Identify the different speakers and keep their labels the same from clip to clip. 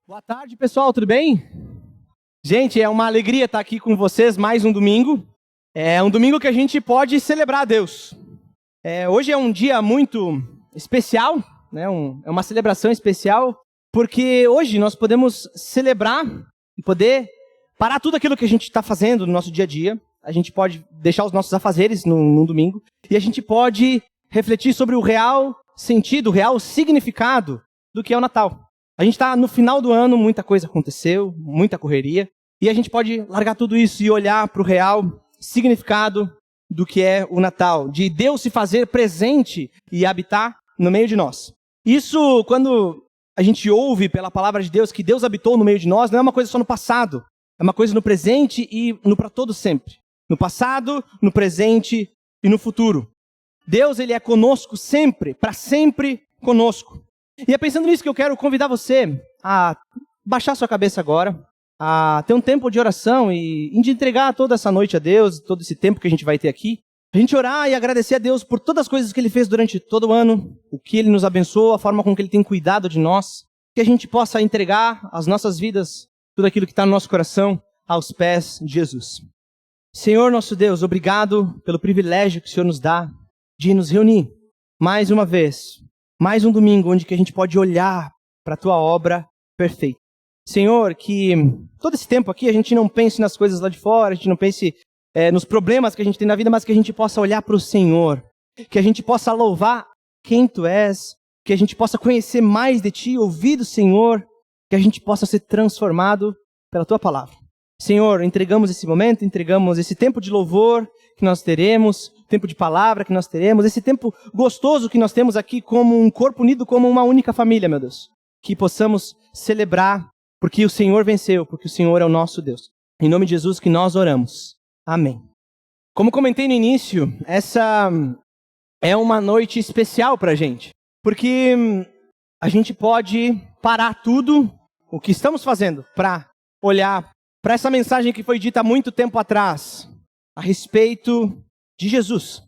Speaker 1: Boa tarde, pessoal, tudo bem? Gente, é uma alegria estar aqui com vocês mais um domingo. É um domingo que a gente pode celebrar a Deus. Hoje é um dia muito especial, né? É uma celebração especial, porque hoje nós podemos celebrar e poder parar tudo aquilo que a gente está fazendo no nosso dia a dia. A gente pode deixar os nossos afazeres num domingo e a gente pode refletir sobre o real sentido, o real significado do que é o Natal. A gente está no final do ano, muita coisa aconteceu, muita correria, e a gente pode largar tudo isso e olhar para o real significado do que é o Natal, de Deus se fazer presente e habitar no meio de nós. Isso, quando a gente ouve pela palavra de Deus que Deus habitou no meio de nós, não é uma coisa só no passado, é uma coisa no presente e no para todo sempre. No passado, no presente e no futuro. Deus, ele é conosco sempre, para sempre conosco. E é pensando nisso que eu quero convidar você a baixar sua cabeça agora, a ter um tempo de oração e de entregar toda essa noite a Deus, todo esse tempo que a gente vai ter aqui. A gente orar e agradecer a Deus por todas as coisas que Ele fez durante todo o ano, o que Ele nos abençoou, a forma com que Ele tem cuidado de nós, que a gente possa entregar as nossas vidas, tudo aquilo que está no nosso coração, aos pés de Jesus. Senhor nosso Deus, obrigado pelo privilégio que o Senhor nos dá de nos reunir mais uma vez. Mais um domingo onde que a gente pode olhar para a Tua obra perfeita. Senhor, que todo esse tempo aqui a gente não pense nas coisas lá de fora, a gente não pense nos problemas que a gente tem na vida, mas que a gente possa olhar para o Senhor, que a gente possa louvar quem Tu és, que a gente possa conhecer mais de Ti, ouvir do Senhor, que a gente possa ser transformado pela Tua palavra. Senhor, entregamos esse momento, entregamos esse tempo de louvor que nós teremos, tempo de palavra que nós teremos, esse tempo gostoso que nós temos aqui como um corpo unido, como uma única família, meu Deus. Que possamos celebrar, porque o Senhor venceu, porque o Senhor é o nosso Deus. Em nome de Jesus que nós oramos. Amém. Como comentei no início, essa é uma noite especial pra gente, porque a gente pode parar tudo o que estamos fazendo para olhar para essa mensagem que foi dita há muito tempo atrás, a respeito de Jesus,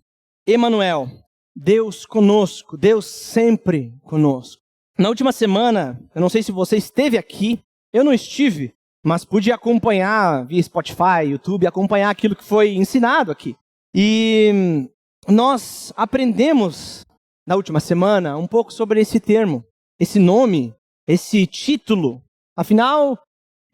Speaker 1: Emanuel, Deus conosco, Deus sempre conosco. Na última semana, eu não sei se você esteve aqui, eu não estive, mas pude acompanhar via Spotify, YouTube, acompanhar aquilo que foi ensinado aqui. E nós aprendemos na última semana um pouco sobre esse termo, esse nome, esse título. Afinal,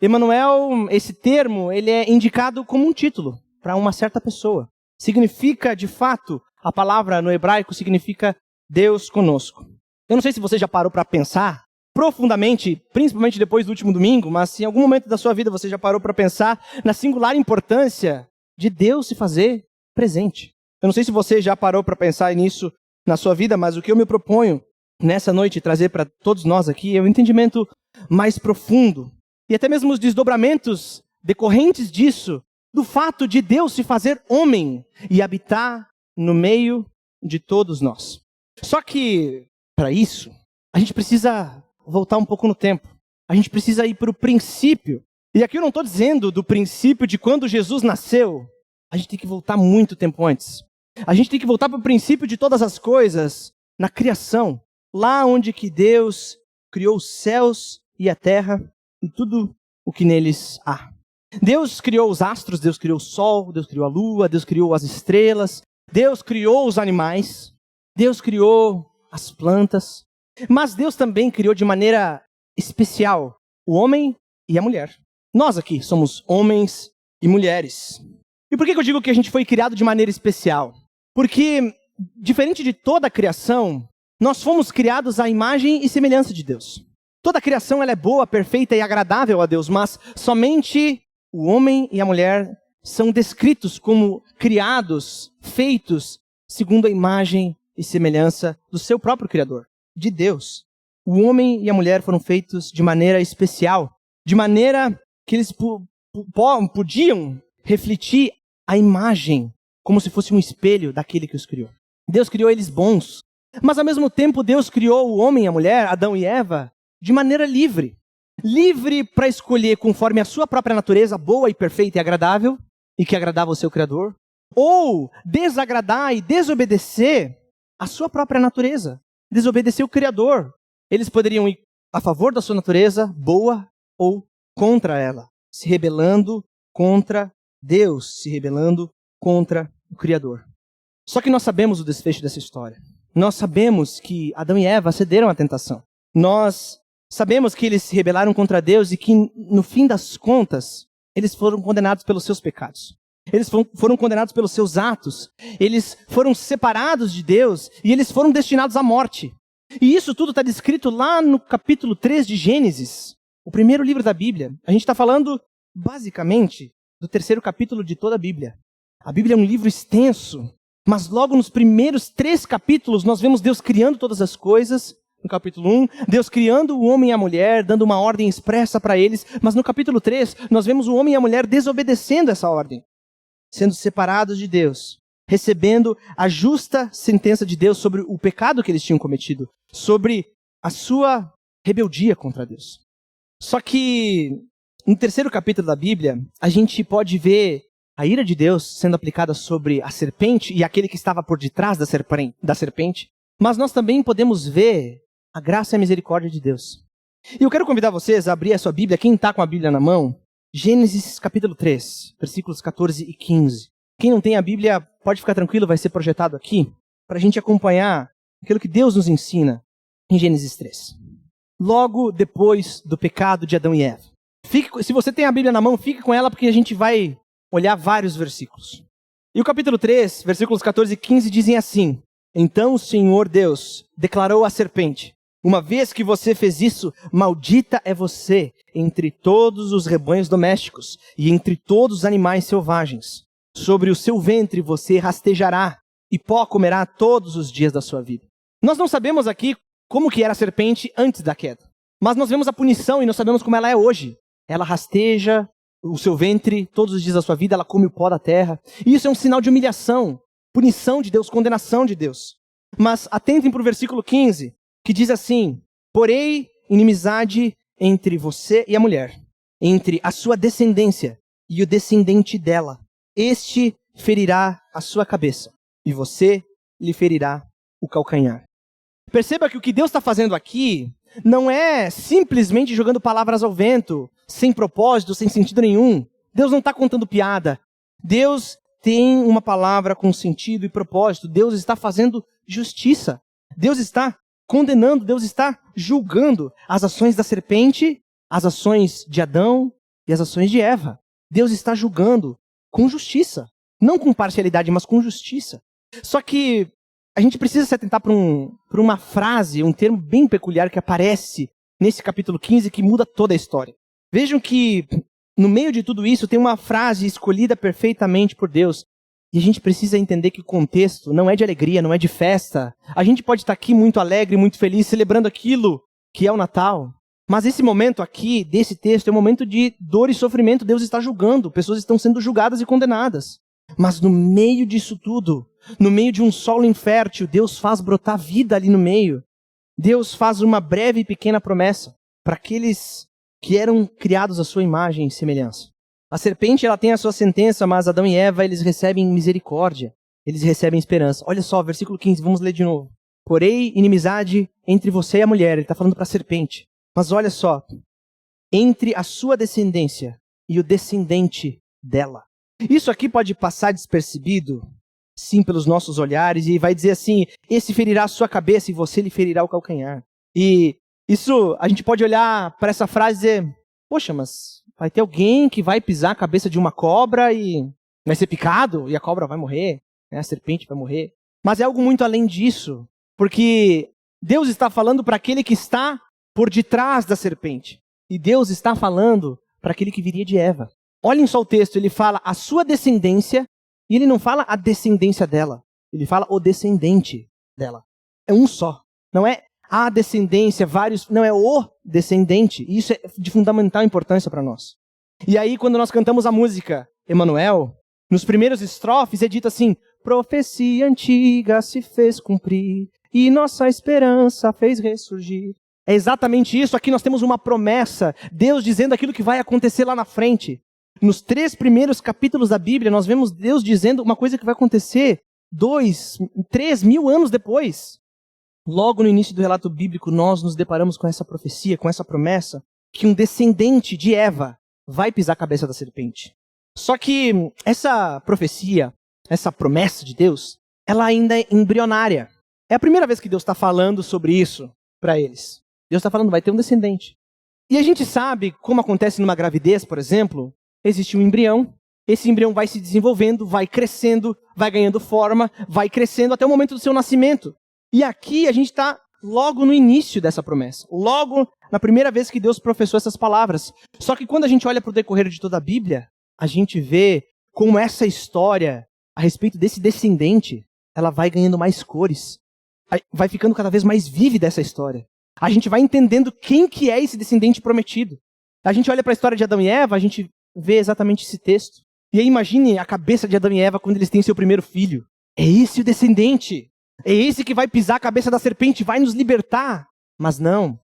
Speaker 1: Emanuel, esse termo, ele é indicado como um título para uma certa pessoa. Significa, de fato, a palavra no hebraico significa Deus conosco. Eu não sei se você já parou para pensar profundamente, principalmente depois do último domingo, mas se em algum momento da sua vida você já parou para pensar na singular importância de Deus se fazer presente. Eu não sei se você já parou para pensar nisso na sua vida, mas o que eu me proponho nessa noite trazer para todos nós aqui é um entendimento mais profundo e até mesmo os desdobramentos decorrentes disso, do fato de Deus se fazer homem e habitar no meio de todos nós. Só que, para isso, a gente precisa voltar um pouco no tempo. A gente precisa ir para o princípio. E aqui eu não estou dizendo do princípio de quando Jesus nasceu. A gente tem que voltar muito tempo antes. A gente tem que voltar para o princípio de todas as coisas, na criação. Lá onde que Deus criou os céus e a terra e tudo o que neles há. Deus criou os astros, Deus criou o sol, Deus criou a lua, Deus criou as estrelas, Deus criou os animais, Deus criou as plantas, mas Deus também criou de maneira especial o homem e a mulher. Nós aqui somos homens e mulheres. E por que eu digo que a gente foi criado de maneira especial? Porque, diferente de toda a criação, nós fomos criados à imagem e semelhança de Deus. Toda a criação ela é boa, perfeita e agradável a Deus, mas somente o homem e a mulher são descritos como criados, feitos, segundo a imagem e semelhança do seu próprio Criador, de Deus. O homem e a mulher foram feitos de maneira especial, de maneira que eles podiam refletir a imagem como se fosse um espelho daquele que os criou. Deus criou eles bons, mas ao mesmo tempo Deus criou o homem e a mulher, Adão e Eva, de maneira livre. Livre para escolher conforme a sua própria natureza, boa e perfeita e agradável, e que agradava ao seu Criador, ou desagradar e desobedecer a sua própria natureza, desobedecer o Criador. Eles poderiam ir a favor da sua natureza, boa ou contra ela, se rebelando contra Deus, se rebelando contra o Criador. Só que nós sabemos o desfecho dessa história. Nós sabemos que Adão e Eva cederam à tentação. Nós sabemos que eles se rebelaram contra Deus e que, no fim das contas, eles foram condenados pelos seus pecados. Eles foram condenados pelos seus atos. Eles foram separados de Deus e eles foram destinados à morte. E isso tudo está descrito lá no capítulo 3 de Gênesis, o primeiro livro da Bíblia. A gente está falando, basicamente, do terceiro capítulo de toda a Bíblia. A Bíblia é um livro extenso, mas logo nos primeiros 3 capítulos nós vemos Deus criando todas as coisas. No capítulo 1, Deus criando o homem e a mulher, dando uma ordem expressa para eles. Mas no capítulo 3, nós vemos o homem e a mulher desobedecendo essa ordem, sendo separados de Deus, recebendo a justa sentença de Deus sobre o pecado que eles tinham cometido, sobre a sua rebeldia contra Deus. Só que no terceiro capítulo da Bíblia, a gente pode ver a ira de Deus sendo aplicada sobre a serpente e aquele que estava por detrás da serpente, mas nós também podemos ver a graça e a misericórdia de Deus. E eu quero convidar vocês a abrir a sua Bíblia, quem está com a Bíblia na mão, Gênesis capítulo 3, versículos 14 e 15. Quem não tem a Bíblia, pode ficar tranquilo, vai ser projetado aqui, para a gente acompanhar aquilo que Deus nos ensina em Gênesis 3. Logo depois do pecado de Adão e Eva. Se você tem a Bíblia na mão, fique com ela, porque a gente vai olhar vários versículos. E o capítulo 3, versículos 14 e 15 dizem assim: Então o Senhor Deus declarou à serpente: Uma vez que você fez isso, maldita é você entre todos os rebanhos domésticos e entre todos os animais selvagens. Sobre o seu ventre você rastejará e pó comerá todos os dias da sua vida. Nós não sabemos aqui como que era a serpente antes da queda, mas nós vemos a punição e nós sabemos como ela é hoje. Ela rasteja o seu ventre todos os dias da sua vida, ela come o pó da terra. E isso é um sinal de humilhação, punição de Deus, condenação de Deus. Mas atentem para o versículo 15, que diz assim: Porém, inimizade entre você e a mulher, entre a sua descendência e o descendente dela. Este ferirá a sua cabeça, e você lhe ferirá o calcanhar. Perceba que o que Deus está fazendo aqui não é simplesmente jogando palavras ao vento, sem propósito, sem sentido nenhum. Deus não está contando piada. Deus tem uma palavra com sentido e propósito. Deus está fazendo justiça. Deus está condenando, Deus está julgando as ações da serpente, as ações de Adão e as ações de Eva. Deus está julgando com justiça. Não com parcialidade, mas com justiça. Só que a gente precisa se atentar para uma frase, um termo bem peculiar que aparece nesse capítulo 15 que muda toda a história. Vejam que no meio de tudo isso tem uma frase escolhida perfeitamente por Deus. E a gente precisa entender que o contexto não é de alegria, não é de festa. A gente pode estar aqui muito alegre, muito feliz, celebrando aquilo que é o Natal. Mas esse momento aqui, desse texto, é um momento de dor e sofrimento. Deus está julgando, pessoas estão sendo julgadas e condenadas. Mas no meio disso tudo, no meio de um solo infértil, Deus faz brotar vida ali no meio. Deus faz uma breve e pequena promessa para aqueles que eram criados à sua imagem e semelhança. A serpente, ela tem a sua sentença, mas Adão e Eva, eles recebem misericórdia. Eles recebem esperança. Olha só, versículo 15, vamos ler de novo. Porém, inimizade entre você e a mulher. Ele está falando para a serpente. Mas olha só, entre a sua descendência e o descendente dela. Isso aqui pode passar despercebido, sim, pelos nossos olhares, e vai dizer assim: esse ferirá a sua cabeça e você lhe ferirá o calcanhar. E isso, a gente pode olhar para essa frase e dizer: poxa, mas vai ter alguém que vai pisar a cabeça de uma cobra e vai ser picado e a cobra vai morrer, né? A serpente vai morrer. Mas é algo muito além disso, porque Deus está falando para aquele que está por detrás da serpente. E Deus está falando para aquele que viria de Eva. Olhem só o texto, ele fala a sua descendência, e ele não fala a descendência dela, ele fala o descendente dela. É um só. Não é a descendência, vários, não, é o descendente. E isso é de fundamental importância para nós. E aí, quando nós cantamos a música Emanuel, nos primeiros estrofes é dito assim: profecia antiga se fez cumprir, e nossa esperança fez ressurgir. É exatamente isso. Aqui nós temos uma promessa, Deus dizendo aquilo que vai acontecer lá na frente. Nos 3 primeiros capítulos da Bíblia, nós vemos Deus dizendo uma coisa que vai acontecer 3 mil anos depois. Logo no início do relato bíblico, nós nos deparamos com essa profecia, com essa promessa, que um descendente de Eva vai pisar a cabeça da serpente. Só que essa profecia, essa promessa de Deus, ela ainda é embrionária. É a primeira vez que Deus está falando sobre isso para eles. Deus está falando, vai ter um descendente. E a gente sabe, como acontece numa gravidez, por exemplo, existe um embrião. Esse embrião vai se desenvolvendo, vai crescendo, vai ganhando forma, vai crescendo até o momento do seu nascimento. E aqui a gente está logo no início dessa promessa. Logo na primeira vez que Deus professou essas palavras. Só que quando a gente olha para o decorrer de toda a Bíblia, a gente vê como essa história a respeito desse descendente, ela vai ganhando mais cores. Vai ficando cada vez mais vívida essa história. A gente vai entendendo quem que é esse descendente prometido. A gente olha para a história de Adão e Eva, a gente vê exatamente esse texto. E aí imagine a cabeça de Adão e Eva quando eles têm seu primeiro filho. É esse o descendente. É esse que vai pisar a cabeça da serpente, vai nos libertar. Mas não.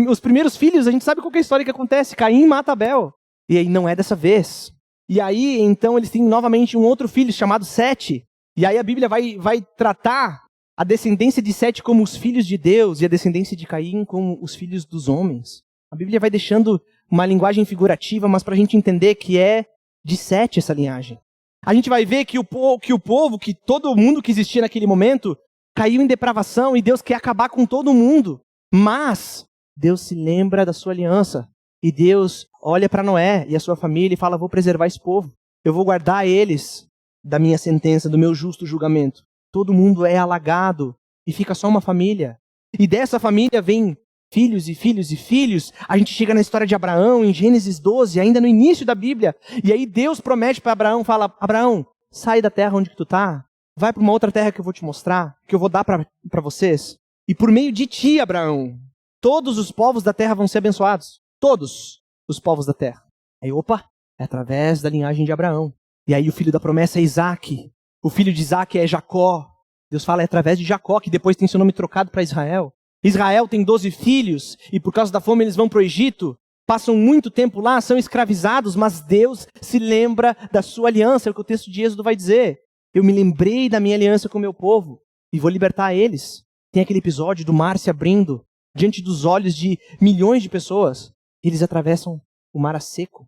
Speaker 1: Os primeiros filhos, a gente sabe qual que é a história que acontece. Caim mata Abel. E aí não é dessa vez. E aí, então, eles têm novamente um outro filho chamado Sete. E aí a Bíblia vai tratar a descendência de Sete como os filhos de Deus e a descendência de Caim como os filhos dos homens. A Bíblia vai deixando uma linguagem figurativa, mas para a gente entender que é de Sete essa linhagem. A gente vai ver que o povo, que todo mundo que existia naquele momento, caiu em depravação e Deus quer acabar com todo mundo. Mas Deus se lembra da sua aliança. E Deus olha para Noé e a sua família e fala, vou preservar esse povo. Eu vou guardar eles da minha sentença, do meu justo julgamento. Todo mundo é alagado e fica só uma família. E dessa família vem filhos e filhos e filhos. A gente chega na história de Abraão, em Gênesis 12, ainda no início da Bíblia. E aí Deus promete para Abraão, fala, Abraão, sai da terra onde que tu tá. Vai para uma outra terra que eu vou te mostrar, que eu vou dar para vocês. E por meio de ti, Abraão, todos os povos da terra vão ser abençoados. Todos os povos da terra. Aí, opa, é através da linhagem de Abraão. E aí o filho da promessa é Isaac. O filho de Isaac é Jacó. Deus fala, é através de Jacó, que depois tem seu nome trocado para Israel. Israel tem 12 filhos, e por causa da fome eles vão para o Egito. Passam muito tempo lá, são escravizados, mas Deus se lembra da sua aliança, é o que o texto de Êxodo vai dizer. Eu me lembrei da minha aliança com o meu povo, e vou libertar eles. Tem aquele episódio do mar se abrindo, diante dos olhos de milhões de pessoas. Eles atravessam o mar a seco.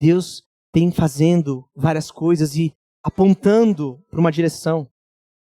Speaker 1: Deus tem fazendo várias coisas e apontando para uma direção.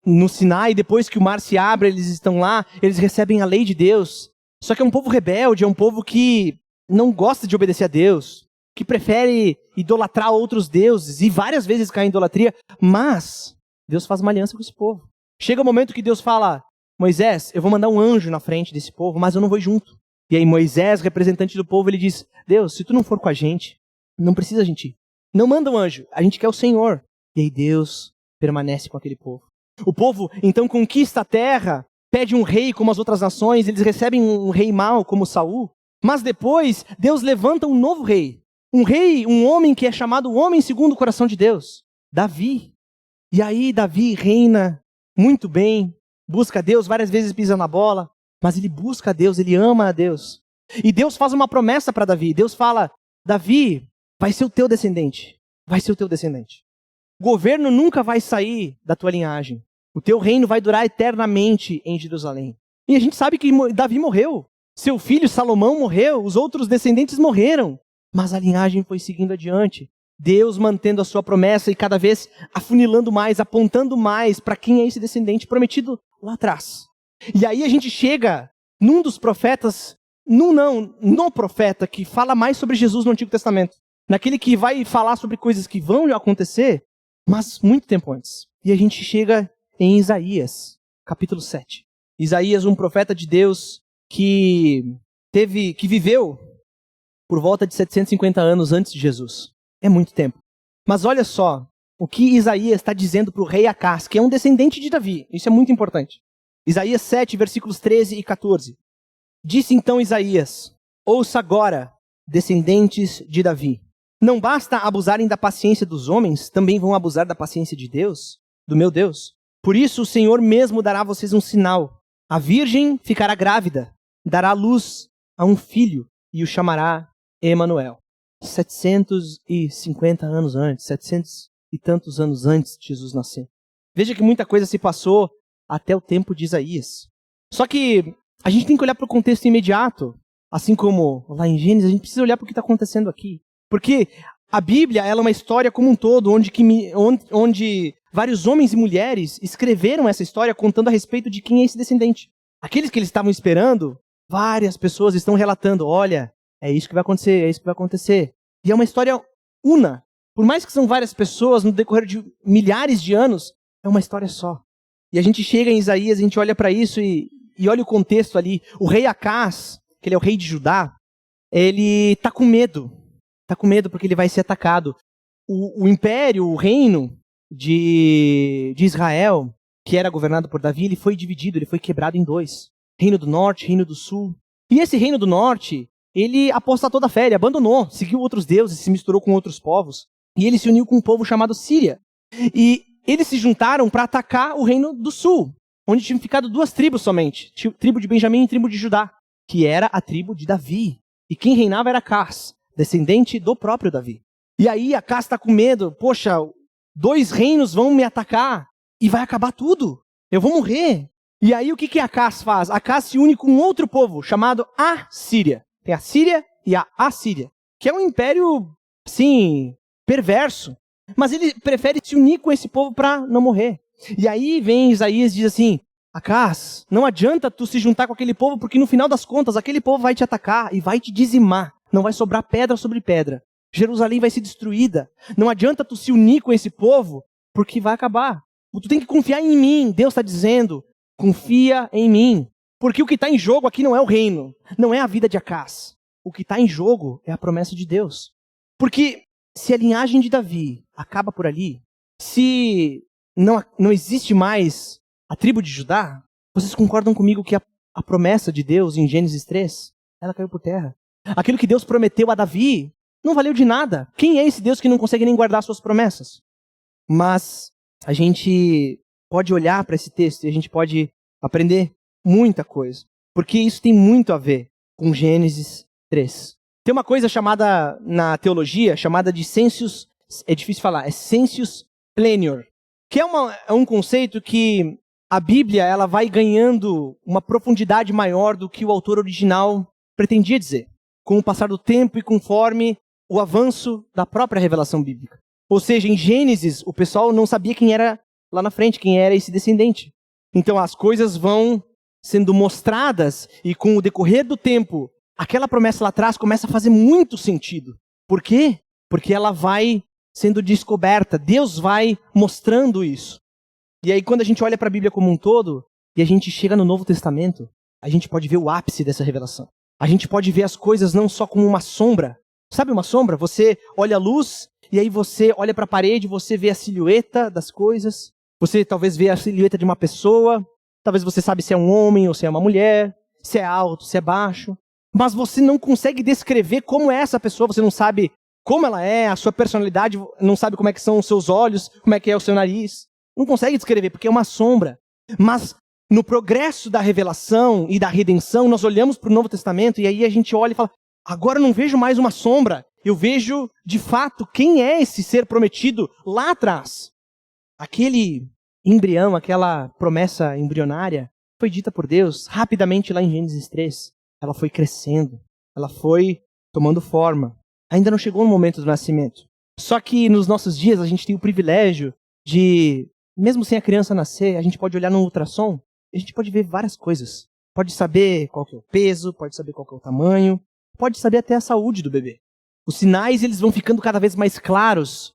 Speaker 1: No Sinai, depois que o mar se abre, eles estão lá, eles recebem a lei de Deus. Só que é um povo rebelde, é um povo que não gosta de obedecer a Deus, que prefere idolatrar outros deuses e várias vezes cai em idolatria. Mas Deus faz uma aliança com esse povo. Chega o momento que Deus fala, Moisés, eu vou mandar um anjo na frente desse povo, mas eu não vou junto. E aí Moisés, representante do povo, ele diz, Deus, se tu não for com a gente, não precisa a gente ir. Não manda um anjo, a gente quer o Senhor. E aí Deus permanece com aquele povo. O povo, então, conquista a terra, pede um rei como as outras nações, eles recebem um rei mau como Saul. Mas depois, Deus levanta um novo rei. Um rei, um homem que é chamado o homem segundo o coração de Deus. Davi. E aí Davi reina muito bem, busca a Deus, várias vezes pisa na bola. Mas ele busca a Deus, ele ama a Deus. E Deus faz uma promessa para Davi. Deus fala, Davi, vai ser o teu descendente. Vai ser o teu descendente. O governo nunca vai sair da tua linhagem. O teu reino vai durar eternamente em Jerusalém. E a gente sabe que Davi morreu. Seu filho Salomão morreu. Os outros descendentes morreram. Mas a linhagem foi seguindo adiante. Deus mantendo a sua promessa e cada vez afunilando mais, apontando mais para quem é esse descendente prometido lá atrás. E aí a gente chega num dos profetas, no profeta que fala mais sobre Jesus no Antigo Testamento. Naquele que vai falar sobre coisas que vão acontecer, mas muito tempo antes. E a gente chega em Isaías, capítulo 7. Isaías, um profeta de Deus que viveu por volta de 750 anos antes de Jesus. É muito tempo. Mas olha só o que Isaías está dizendo para o rei Acás, que é um descendente de Davi. Isso é muito importante. Isaías 7, versículos 13 e 14. Disse então Isaías, ouça agora, descendentes de Davi. Não basta abusarem da paciência dos homens, também vão abusar da paciência de Deus, do meu Deus. Por isso o Senhor mesmo dará a vocês um sinal. A virgem ficará grávida, dará luz a um filho e o chamará Emanuel. 750 anos antes, 700 e tantos anos antes de Jesus nascer. Veja que muita coisa se passou até o tempo de Isaías. Só que a gente tem que olhar para o contexto imediato. assim como lá em Gênesis, a gente precisa olhar para o que está acontecendo aqui. Porque a Bíblia ela é uma história como um todo, onde vários homens e mulheres escreveram essa história contando a respeito de quem é esse descendente. Aqueles que eles estavam esperando, várias pessoas estão relatando, olha, é isso que vai acontecer, é isso que vai acontecer. E é uma história una. Por mais que são várias pessoas, no decorrer de milhares de anos, é uma história só. E a gente chega em Isaías, a gente olha para isso e olha o contexto ali. O rei Acaz, que ele é o rei de Judá, ele está com medo. Está com medo porque ele vai ser atacado. O império, o reino de Israel, que era governado por Davi, ele foi dividido, ele foi quebrado em dois. Reino do norte, reino do sul. E esse reino do norte, ele apostatou da fé, ele abandonou, seguiu outros deuses, se misturou com outros povos. E ele se uniu com um povo chamado Síria. E eles se juntaram para atacar o reino do sul, onde tinham ficado duas tribos somente. Tribo de Benjamim e tribo de Judá, que era a tribo de Davi. E quem reinava era Acaz, descendente do próprio Davi. E aí Acaz está com medo, poxa, 2 reinos vão me atacar e vai acabar tudo. Eu vou morrer. E aí o que Acaz faz? Acaz se une com um outro povo chamado Assíria. Tem a Síria e a Assíria, que é um império, assim, perverso. Mas ele prefere se unir com esse povo para não morrer. E aí vem Isaías e diz assim, Acaz, não adianta tu se juntar com aquele povo, porque no final das contas aquele povo vai te atacar e vai te dizimar. Não vai sobrar pedra sobre pedra. Jerusalém vai ser destruída. Não adianta tu se unir com esse povo, porque vai acabar. Tu tem que confiar em mim. Deus está dizendo, confia em mim. Porque o que está em jogo aqui não é o reino, não é a vida de Acaz. O que está em jogo é a promessa de Deus. Porque se a linhagem de Davi acaba por ali, se não existe mais a tribo de Judá, vocês concordam comigo que a promessa de Deus em Gênesis 3, ela caiu por terra. Aquilo que Deus prometeu a Davi não valeu de nada. Quem é esse Deus que não consegue nem guardar suas promessas? Mas a gente pode olhar para esse texto e a gente pode aprender muita coisa. Porque isso tem muito a ver com Gênesis 3. Tem uma coisa chamada, na teologia, chamada de sensus, é difícil falar, é sensus plenior. Que é um conceito que a Bíblia ela vai ganhando uma profundidade maior do que o autor original pretendia dizer, com o passar do tempo e conforme o avanço da própria revelação bíblica. Ou seja, em Gênesis, o pessoal não sabia quem era lá na frente, quem era esse descendente. Então as coisas vão sendo mostradas e com o decorrer do tempo, aquela promessa lá atrás começa a fazer muito sentido. Por quê? Porque ela vai sendo descoberta, Deus vai mostrando isso. E aí quando a gente olha para a Bíblia como um todo, e a gente chega no Novo Testamento, a gente pode ver o ápice dessa revelação. A gente pode ver as coisas não só como uma sombra. Sabe uma sombra? Você olha a luz, e aí você olha para a parede, você vê a silhueta das coisas. Você talvez vê a silhueta de uma pessoa. Talvez você sabe se é um homem ou se é uma mulher. Se é alto, se é baixo. Mas você não consegue descrever como é essa pessoa. Você não sabe como ela é, a sua personalidade. Não sabe como é que são os seus olhos, como é que é o seu nariz. Não consegue descrever, porque é uma sombra. Mas no progresso da revelação e da redenção, nós olhamos para o Novo Testamento e aí a gente olha e fala, agora eu não vejo mais uma sombra, eu vejo de fato quem é esse ser prometido lá atrás. Aquele embrião, aquela promessa embrionária foi dita por Deus rapidamente lá em Gênesis 3. Ela foi crescendo, ela foi tomando forma. Ainda não chegou no momento do nascimento. Só que nos nossos dias a gente tem o privilégio de, mesmo sem a criança nascer, a gente pode olhar no ultrassom e a gente pode ver várias coisas. Pode saber qual que é o peso, pode saber qual que é o tamanho, pode saber até a saúde do bebê. Os sinais eles vão ficando cada vez mais claros,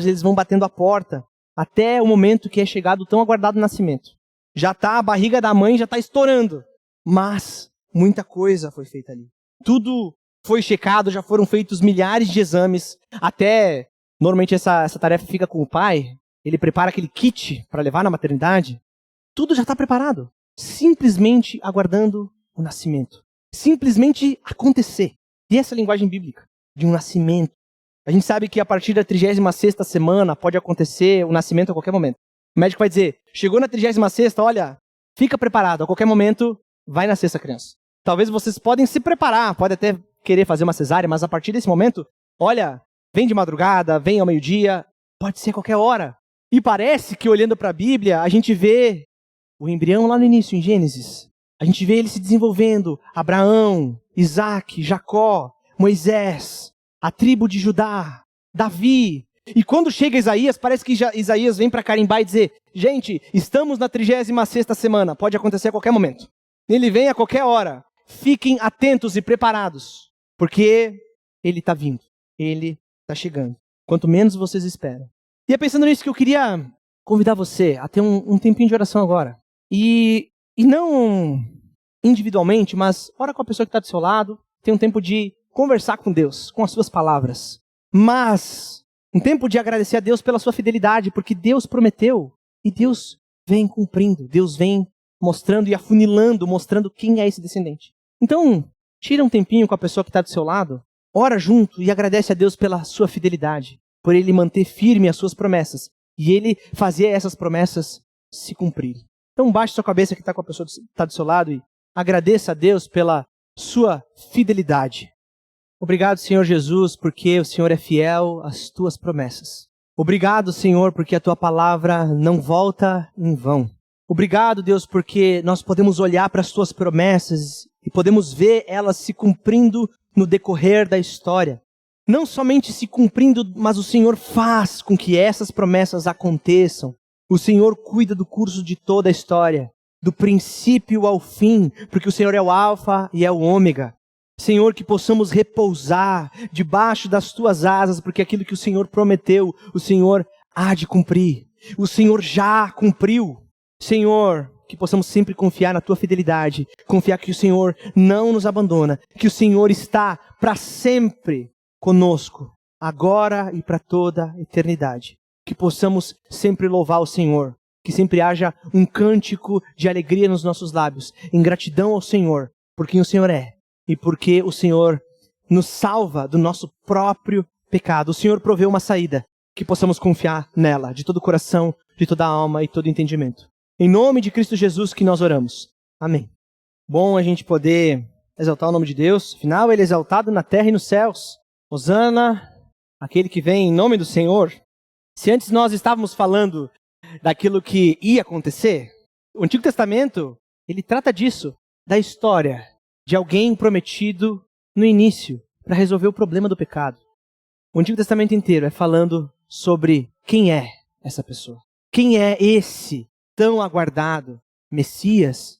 Speaker 1: eles vão batendo a porta, até o momento que é chegado o tão aguardado nascimento. A barriga da mãe já está estourando, mas muita coisa foi feita ali. Tudo foi checado, já foram feitos milhares de exames, até, normalmente essa tarefa fica com o pai, ele prepara aquele kit para levar na maternidade, tudo já está preparado, simplesmente aguardando o nascimento. Simplesmente acontecer. E essa é a linguagem bíblica, de um nascimento. A gente sabe que a partir da 36ª semana pode acontecer o nascimento a qualquer momento. O médico vai dizer, chegou na 36ª, olha, fica preparado, a qualquer momento vai nascer essa criança. Talvez vocês podem se preparar, pode até querer fazer uma cesárea, mas a partir desse momento, olha, vem de madrugada, vem ao meio-dia, pode ser a qualquer hora. E parece que olhando para a Bíblia, a gente vê o embrião lá no início, em Gênesis. A gente vê ele se desenvolvendo. Abraão, Isaac, Jacó, Moisés, a tribo de Judá, Davi. E quando chega Isaías, parece que Isaías vem para carimbar e dizer: gente, estamos na 36ª semana, pode acontecer a qualquer momento. Ele vem a qualquer hora. Fiquem atentos e preparados, porque ele está vindo, ele está chegando. Quanto menos vocês esperam. E é pensando nisso que eu queria convidar você a ter um tempinho de oração agora. E não individualmente, mas ora com a pessoa que está do seu lado. Tem um tempo de conversar com Deus, com as suas palavras. Mas um tempo de agradecer a Deus pela sua fidelidade, porque Deus prometeu e Deus vem cumprindo. Deus vem mostrando e afunilando, mostrando quem é esse descendente. Então, tira um tempinho com a pessoa que está do seu lado, ora junto e agradece a Deus pela sua fidelidade, por Ele manter firme as suas promessas e Ele fazer essas promessas se cumprirem. Então, baixe sua cabeça que está com a pessoa que está do seu lado e agradeça a Deus pela sua fidelidade. Obrigado, Senhor Jesus, porque o Senhor é fiel às tuas promessas. Obrigado, Senhor, porque a tua palavra não volta em vão. Obrigado, Deus, porque nós podemos olhar para as tuas promessas e podemos ver elas se cumprindo no decorrer da história. Não somente se cumprindo, mas o Senhor faz com que essas promessas aconteçam. O Senhor cuida do curso de toda a história, do princípio ao fim, porque o Senhor é o Alfa e é o Ômega. Senhor, que possamos repousar debaixo das tuas asas, porque aquilo que o Senhor prometeu, o Senhor há de cumprir. O Senhor já cumpriu. Senhor, que possamos sempre confiar na tua fidelidade, confiar que o Senhor não nos abandona, que o Senhor está para sempre conosco, agora e para toda a eternidade. Que possamos sempre louvar o Senhor, que sempre haja um cântico de alegria nos nossos lábios, em gratidão ao Senhor, por quem o Senhor é e porque o Senhor nos salva do nosso próprio pecado. O Senhor proveu uma saída, que possamos confiar nela, de todo o coração, de toda a alma e todo o entendimento. Em nome de Cristo Jesus que nós oramos. Amém. Bom a gente poder exaltar o nome de Deus. Afinal, Ele é exaltado na terra e nos céus. Hosana, aquele que vem em nome do Senhor. Se antes nós estávamos falando daquilo que ia acontecer, o Antigo Testamento, ele trata disso, da história de alguém prometido no início para resolver o problema do pecado. O Antigo Testamento inteiro é falando sobre quem é essa pessoa. Quem é esse tão aguardado Messias?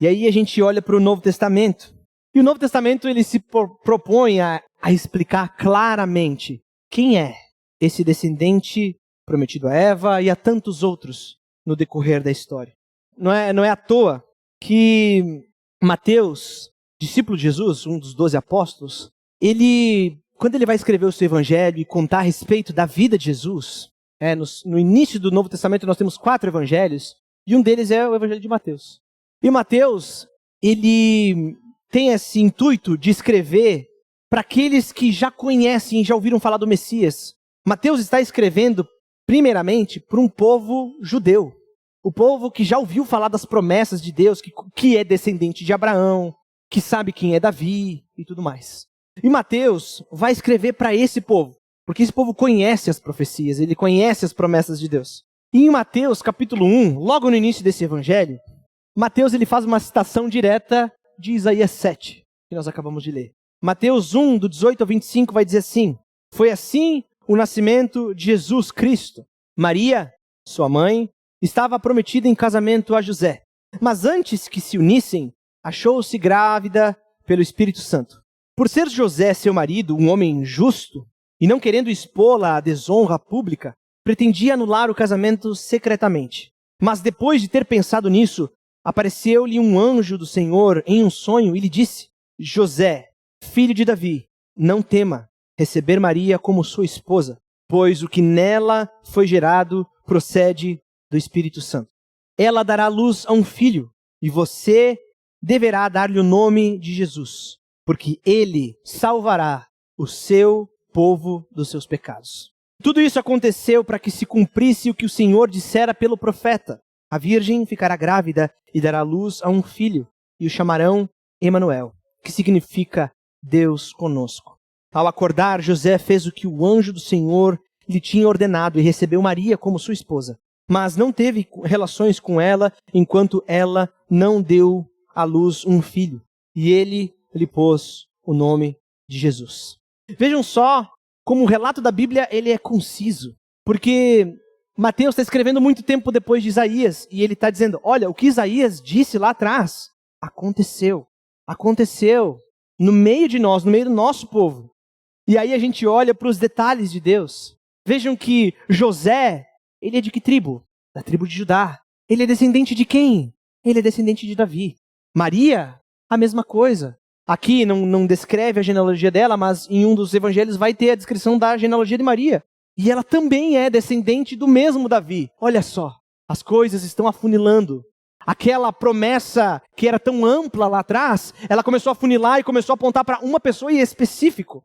Speaker 1: E aí a gente olha para o Novo Testamento. E o Novo Testamento ele se propõe a explicar claramente quem é esse descendente prometido a Eva e a tantos outros no decorrer da história. Não é à toa que Mateus, discípulo de Jesus, um dos 12 apóstolos, quando ele vai escrever o seu evangelho e contar a respeito da vida de Jesus, no início do Novo Testamento nós temos 4 evangelhos, e um deles é o evangelho de Mateus. E Mateus, ele tem esse intuito de escrever para aqueles que já conhecem e já ouviram falar do Messias. Mateus está escrevendo, primeiramente, para um povo judeu. O povo que já ouviu falar das promessas de Deus, que é descendente de Abraão, que sabe quem é Davi e tudo mais. E Mateus vai escrever para esse povo, porque esse povo conhece as profecias, ele conhece as promessas de Deus. E em Mateus capítulo 1, logo no início desse evangelho, Mateus ele faz uma citação direta de Isaías 7, que nós acabamos de ler. Mateus 1, do 18 ao 25, vai dizer assim: foi assim o nascimento de Jesus Cristo. Maria, sua mãe, estava prometida em casamento a José, mas antes que se unissem, achou-se grávida pelo Espírito Santo. Por ser José, seu marido, um homem justo, e não querendo expô-la à desonra pública, pretendia anular o casamento secretamente. Mas depois de ter pensado nisso, apareceu-lhe um anjo do Senhor em um sonho e lhe disse: José, filho de Davi, não tema receber Maria como sua esposa, pois o que nela foi gerado procede do Espírito Santo. Ela dará luz a um filho, e você deverá dar-lhe o nome de Jesus, porque ele salvará o seu povo dos seus pecados. Tudo isso aconteceu para que se cumprisse o que o Senhor dissera pelo profeta: a virgem ficará grávida e dará luz a um filho, e o chamarão Emanuel, que significa Deus conosco. Ao acordar, José fez o que o anjo do Senhor lhe tinha ordenado e recebeu Maria como sua esposa. Mas não teve relações com ela enquanto ela não deu à luz um filho, e ele lhe pôs o nome de Jesus. Vejam só como o relato da Bíblia ele é conciso, porque Mateus está escrevendo muito tempo depois de Isaías, e ele está dizendo, olha, o que Isaías disse lá atrás, aconteceu no meio de nós, no meio do nosso povo. E aí a gente olha para os detalhes de Deus. Vejam que José, ele é de que tribo? Da tribo de Judá. Ele é descendente de quem? Ele é descendente de Davi. Maria, a mesma coisa. Aqui não descreve a genealogia dela, mas em um dos evangelhos vai ter a descrição da genealogia de Maria. E ela também é descendente do mesmo Davi. Olha só, as coisas estão afunilando. Aquela promessa que era tão ampla lá atrás, ela começou a afunilar e começou a apontar para uma pessoa em específico.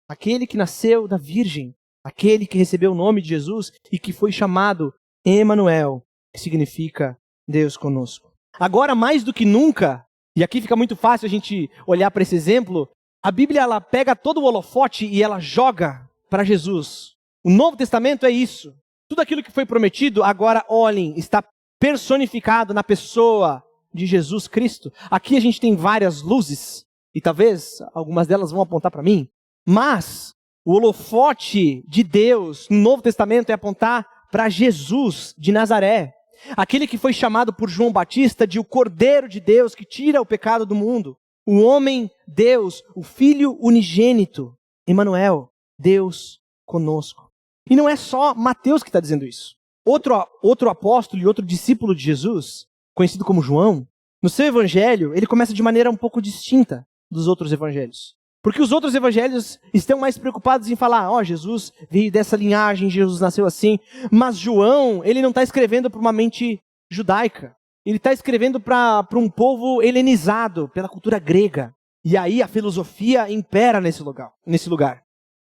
Speaker 1: Aquele que nasceu da Virgem, aquele que recebeu o nome de Jesus e que foi chamado Emanuel, que significa Deus conosco. Agora, mais do que nunca, e aqui fica muito fácil a gente olhar para esse exemplo, a Bíblia ela pega todo o holofote e ela joga para Jesus. O Novo Testamento é isso. Tudo aquilo que foi prometido, agora olhem, está personificado na pessoa de Jesus Cristo. Aqui a gente tem várias luzes, e talvez algumas delas vão apontar para mim, mas o holofote de Deus no Novo Testamento é apontar para Jesus de Nazaré. Aquele que foi chamado por João Batista de o Cordeiro de Deus que tira o pecado do mundo. O homem Deus, o Filho unigênito, Emanuel, Deus conosco. E não é só Mateus que está dizendo isso. Outro apóstolo e outro discípulo de Jesus, conhecido como João, no seu evangelho, ele começa de maneira um pouco distinta dos outros evangelhos. Porque os outros evangelhos estão mais preocupados em falar, Jesus veio dessa linhagem, Jesus nasceu assim. Mas João, ele não está escrevendo para uma mente judaica. Ele está escrevendo para um povo helenizado pela cultura grega. E aí a filosofia impera nesse lugar.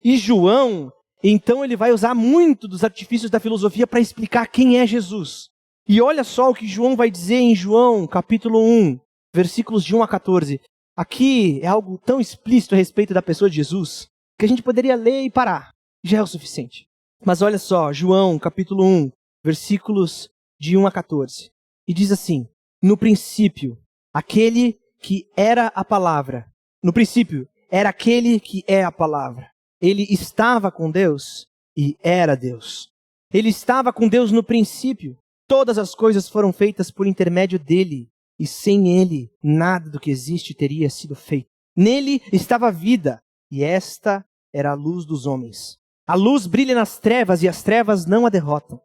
Speaker 1: E João, então ele vai usar muito dos artifícios da filosofia para explicar quem é Jesus. E olha só o que João vai dizer em João, capítulo 1, versículos de 1 a 14. Aqui é algo tão explícito a respeito da pessoa de Jesus, que a gente poderia ler e parar. Já é o suficiente. Mas olha só, João, capítulo 1, versículos de 1 a 14. E diz assim, no princípio, aquele que era a palavra. No princípio, era aquele que é a palavra. Ele estava com Deus e era Deus. Ele estava com Deus no princípio. Todas as coisas foram feitas por intermédio dele. E sem ele, nada do que existe teria sido feito. Nele estava a vida, e esta era a luz dos homens. A luz brilha nas trevas, e as trevas não a derrotam.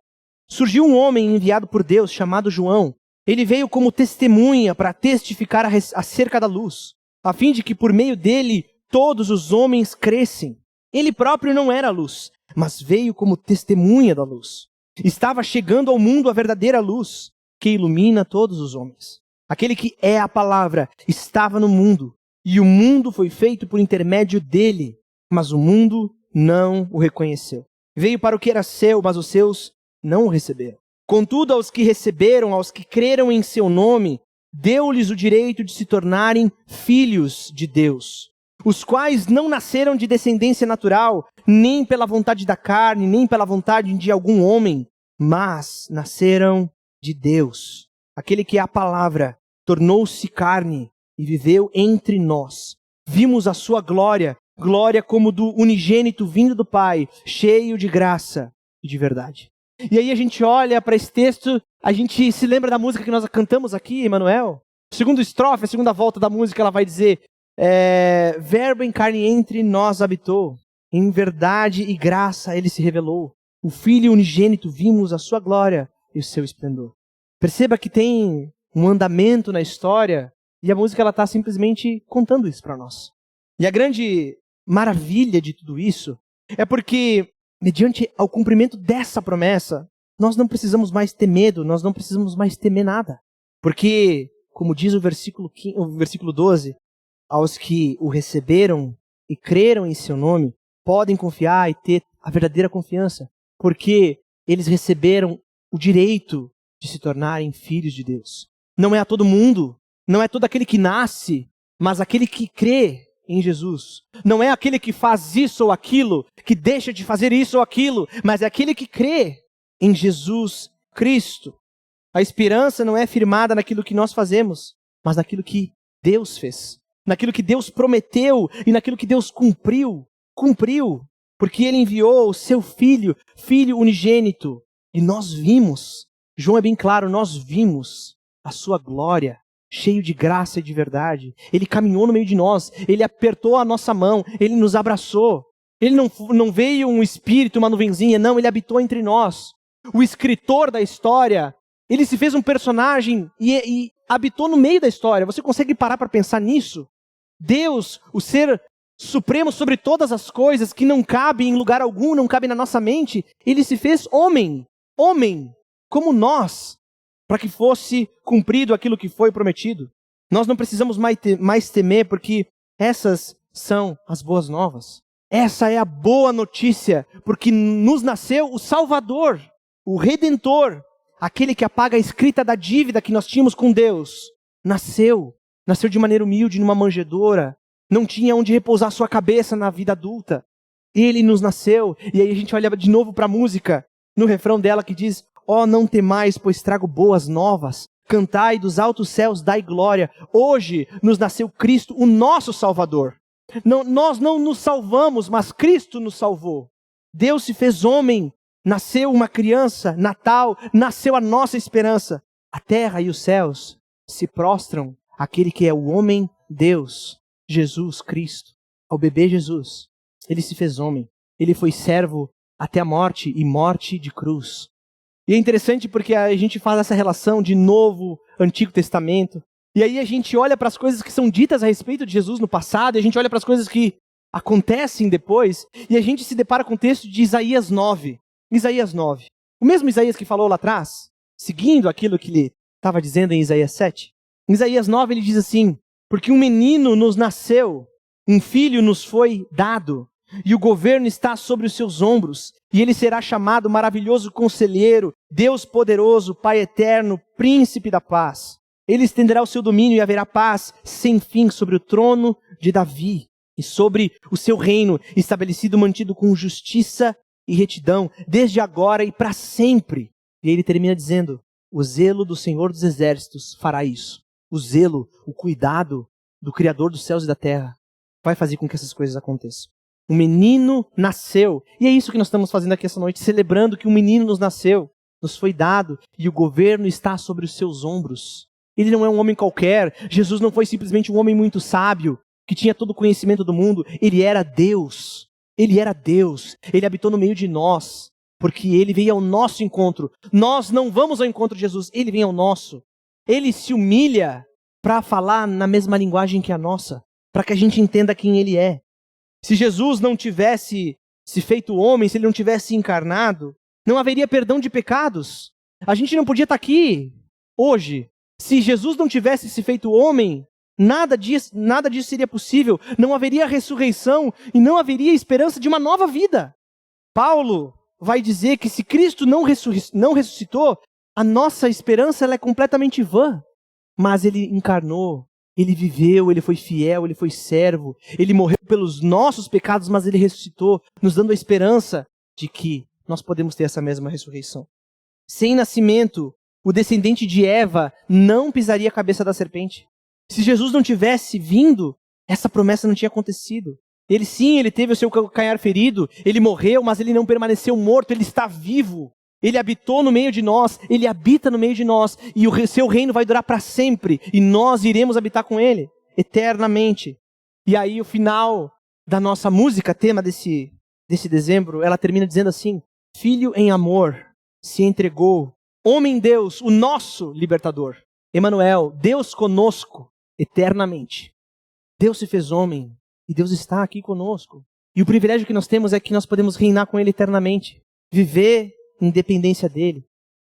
Speaker 1: Surgiu um homem enviado por Deus, chamado João. Ele veio como testemunha para testificar acerca da luz, a fim de que por meio dele todos os homens crescem. Ele próprio não era a luz, mas veio como testemunha da luz. Estava chegando ao mundo a verdadeira luz, que ilumina todos os homens. Aquele que é a palavra estava no mundo, e o mundo foi feito por intermédio dele, mas o mundo não o reconheceu. Veio para o que era seu, mas os seus não o receberam. Contudo, aos que receberam, aos que creram em seu nome, deu-lhes o direito de se tornarem filhos de Deus, os quais não nasceram de descendência natural, nem pela vontade da carne, nem pela vontade de algum homem, mas nasceram de Deus. Aquele que é a palavra tornou-se carne e viveu entre nós. Vimos a sua glória, glória como do unigênito vindo do Pai, cheio de graça e de verdade. E aí a gente olha para esse texto, a gente se lembra da música que nós cantamos aqui, Emanuel. Segunda estrofe, a segunda volta da música, ela vai dizer, Verbo em carne entre nós habitou, em verdade e graça ele se revelou. O Filho unigênito vimos a sua glória e o seu esplendor. Perceba que tem um andamento na história e a música ela está simplesmente contando isso para nós. E a grande maravilha de tudo isso é porque, mediante ao cumprimento dessa promessa, nós não precisamos mais ter medo, nós não precisamos mais temer nada. Porque, como diz o versículo 12, aos que o receberam e creram em seu nome, podem confiar e ter a verdadeira confiança, porque eles receberam o direito de se tornarem filhos de Deus. Não é a todo mundo, não é todo aquele que nasce, mas aquele que crê em Jesus. Não é aquele que faz isso ou aquilo, que deixa de fazer isso ou aquilo, mas é aquele que crê em Jesus Cristo. A esperança não é firmada naquilo que nós fazemos, mas naquilo que Deus fez, naquilo que Deus prometeu e naquilo que Deus cumpriu, porque Ele enviou o seu Filho unigênito, e nós vimos, João é bem claro, nós vimos a sua glória, cheio de graça e de verdade. Ele caminhou no meio de nós, Ele apertou a nossa mão, Ele nos abraçou. Ele não veio um espírito, uma nuvenzinha, não, Ele habitou entre nós. O escritor da história, Ele se fez um personagem e habitou no meio da história. Você consegue parar para pensar nisso? Deus, o ser supremo sobre todas as coisas, que não cabe em lugar algum, não cabe na nossa mente, Ele se fez homem, como nós, para que fosse cumprido aquilo que foi prometido. Nós não precisamos mais temer, porque essas são as boas novas. Essa é a boa notícia, porque nos nasceu o Salvador, o Redentor, aquele que apaga a escrita da dívida que nós tínhamos com Deus. Nasceu de maneira humilde numa manjedoura, não tinha onde repousar sua cabeça na vida adulta. Ele nos nasceu, e aí a gente olha de novo para a música, no refrão dela que diz: ó, não temais, pois trago boas novas, cantai dos altos céus, dai glória. Hoje nos nasceu Cristo, o nosso Salvador. Nós não nos salvamos, mas Cristo nos salvou. Deus se fez homem, nasceu uma criança, Natal, nasceu a nossa esperança. A terra e os céus se prostram àquele que é o homem Deus, Jesus Cristo, ao bebê Jesus. Ele se fez homem, ele foi servo até a morte e morte de cruz. E é interessante porque a gente faz essa relação de Novo, Antigo Testamento. E aí a gente olha para as coisas que são ditas a respeito de Jesus no passado, e a gente olha para as coisas que acontecem depois, e a gente se depara com o texto de Isaías 9. Isaías 9. O mesmo Isaías que falou lá atrás, seguindo aquilo que ele estava dizendo em Isaías 7. Em Isaías 9 ele diz assim: porque um menino nos nasceu, um filho nos foi dado, e o governo está sobre os seus ombros, e ele será chamado Maravilhoso Conselheiro, Deus Poderoso, Pai Eterno, Príncipe da Paz. Ele estenderá o seu domínio e haverá paz sem fim sobre o trono de Davi e sobre o seu reino, estabelecido, mantido com justiça e retidão, desde agora e para sempre. E ele termina dizendo: o zelo do Senhor dos Exércitos fará isso. O zelo, o cuidado do Criador dos céus e da terra vai fazer com que essas coisas aconteçam. Um menino nasceu, e é isso que nós estamos fazendo aqui essa noite, celebrando que um menino nos nasceu, nos foi dado, e o governo está sobre os seus ombros. Ele não é um homem qualquer. Jesus não foi simplesmente um homem muito sábio, que tinha todo o conhecimento do mundo. Ele era Deus. Ele era Deus. Ele habitou no meio de nós, porque ele veio ao nosso encontro. Nós não vamos ao encontro de Jesus, ele vem ao nosso. Ele se humilha para falar na mesma linguagem que a nossa, para que a gente entenda quem ele é. Se Jesus não tivesse se feito homem, se ele não tivesse encarnado, não haveria perdão de pecados. A gente não podia estar aqui hoje. Se Jesus não tivesse se feito homem, nada disso seria possível. Não haveria ressurreição e não haveria esperança de uma nova vida. Paulo vai dizer que se Cristo não ressuscitou, a nossa esperança ela é completamente vã. Mas ele encarnou, ele viveu, ele foi fiel, ele foi servo, ele morreu pelos nossos pecados, mas ele ressuscitou, nos dando a esperança de que nós podemos ter essa mesma ressurreição. Sem nascimento, o descendente de Eva não pisaria a cabeça da serpente. Se Jesus não tivesse vindo, essa promessa não tinha acontecido. Ele teve o seu calcanhar ferido, ele morreu, mas ele não permaneceu morto, ele está vivo. Ele habitou no meio de nós, ele habita no meio de nós, e o seu reino vai durar para sempre, e nós iremos habitar com ele, eternamente. E aí o final da nossa música, tema desse dezembro, ela termina dizendo assim: Filho em amor se entregou, homem Deus, o nosso libertador. Emanuel, Deus conosco eternamente. Deus se fez homem e Deus está aqui conosco. E o privilégio que nós temos é que nós podemos reinar com ele eternamente, viver em dependência dele.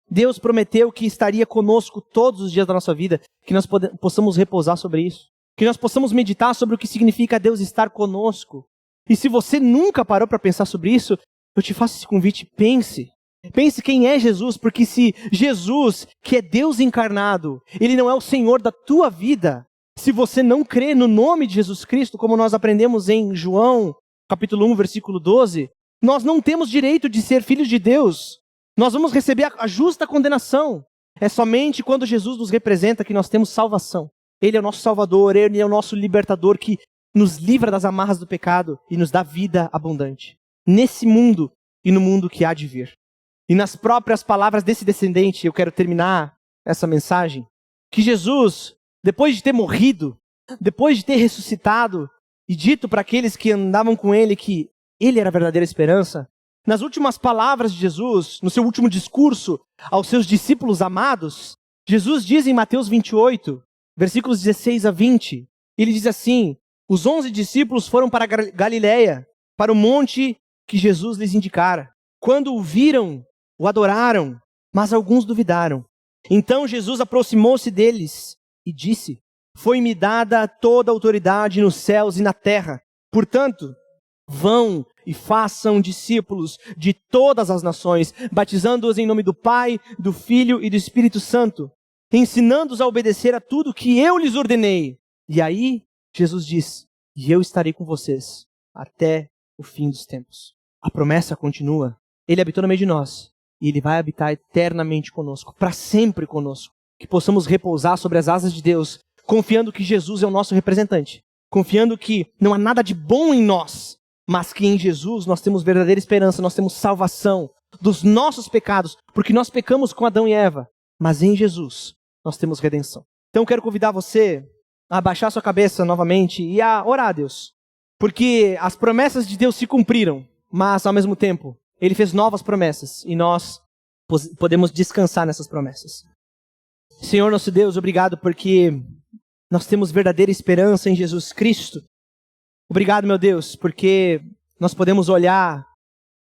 Speaker 1: Deus prometeu que estaria conosco todos os dias da nossa vida, que nós possamos repousar sobre isso, que nós possamos meditar sobre o que significa Deus estar conosco. E se você nunca parou para pensar sobre isso, eu te faço esse convite, pense. Pense quem é Jesus, porque se Jesus, que é Deus encarnado, ele não é o Senhor da tua vida, se você não crê no nome de Jesus Cristo, como nós aprendemos em João, capítulo 1, versículo 12, nós não temos direito de ser filhos de Deus. Nós vamos receber a justa condenação. É somente quando Jesus nos representa que nós temos salvação. Ele é o nosso Salvador, Ele é o nosso libertador que nos livra das amarras do pecado e nos dá vida abundante. Nesse mundo e no mundo que há de vir. E nas próprias palavras desse descendente, eu quero terminar essa mensagem, que Jesus, depois de ter morrido, depois de ter ressuscitado e dito para aqueles que andavam com Ele que Ele era a verdadeira esperança, nas últimas palavras de Jesus, no seu último discurso aos seus discípulos amados, Jesus diz em Mateus 28, versículos 16 a 20, ele diz assim: os 11 discípulos foram para Galiléia, para o monte que Jesus lhes indicara. Quando o viram, o adoraram, mas alguns duvidaram. Então Jesus aproximou-se deles e disse: foi-me dada toda a autoridade nos céus e na terra. Portanto, vão e façam discípulos de todas as nações, batizando-os em nome do Pai, do Filho e do Espírito Santo, ensinando-os a obedecer a tudo que eu lhes ordenei. E aí, Jesus diz: e eu estarei com vocês até o fim dos tempos. A promessa continua. Ele habitou no meio de nós e Ele vai habitar eternamente conosco, para sempre conosco. Que possamos repousar sobre as asas de Deus, confiando que Jesus é o nosso representante, confiando que não há nada de bom em nós, mas que em Jesus nós temos verdadeira esperança, nós temos salvação dos nossos pecados, porque nós pecamos com Adão e Eva, mas em Jesus nós temos redenção. Então eu quero convidar você a abaixar sua cabeça novamente e a orar a Deus, porque as promessas de Deus se cumpriram, mas ao mesmo tempo Ele fez novas promessas e nós podemos descansar nessas promessas. Senhor nosso Deus, obrigado porque nós temos verdadeira esperança em Jesus Cristo. Obrigado, meu Deus, porque nós podemos olhar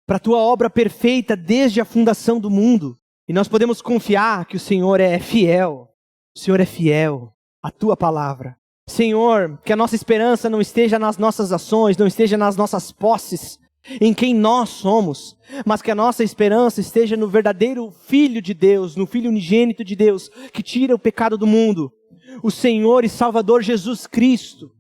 Speaker 1: para a Tua obra perfeita desde a fundação do mundo e nós podemos confiar que o Senhor é fiel. O Senhor é fiel à Tua palavra. Senhor, que a nossa esperança não esteja nas nossas ações, não esteja nas nossas posses, em quem nós somos, mas que a nossa esperança esteja no verdadeiro Filho de Deus, no Filho unigênito de Deus, que tira o pecado do mundo, o Senhor e Salvador Jesus Cristo.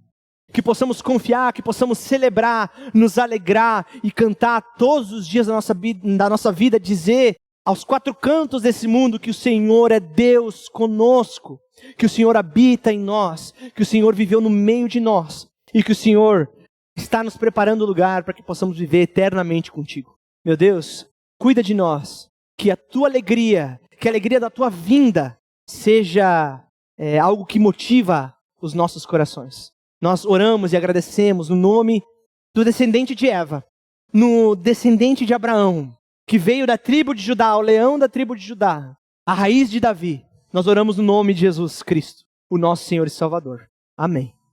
Speaker 1: Que possamos confiar, que possamos celebrar, nos alegrar e cantar todos os dias da nossa vida, dizer aos quatro cantos desse mundo que o Senhor é Deus conosco, que o Senhor habita em nós, que o Senhor viveu no meio de nós e que o Senhor está nos preparando o lugar para que possamos viver eternamente contigo. Meu Deus, cuida de nós, que a Tua alegria, que a alegria da Tua vinda seja algo que motiva os nossos corações. Nós oramos e agradecemos no nome do descendente de Eva, no descendente de Abraão, que veio da tribo de Judá, o leão da tribo de Judá, a raiz de Davi. Nós oramos no nome de Jesus Cristo, o nosso Senhor e Salvador. Amém.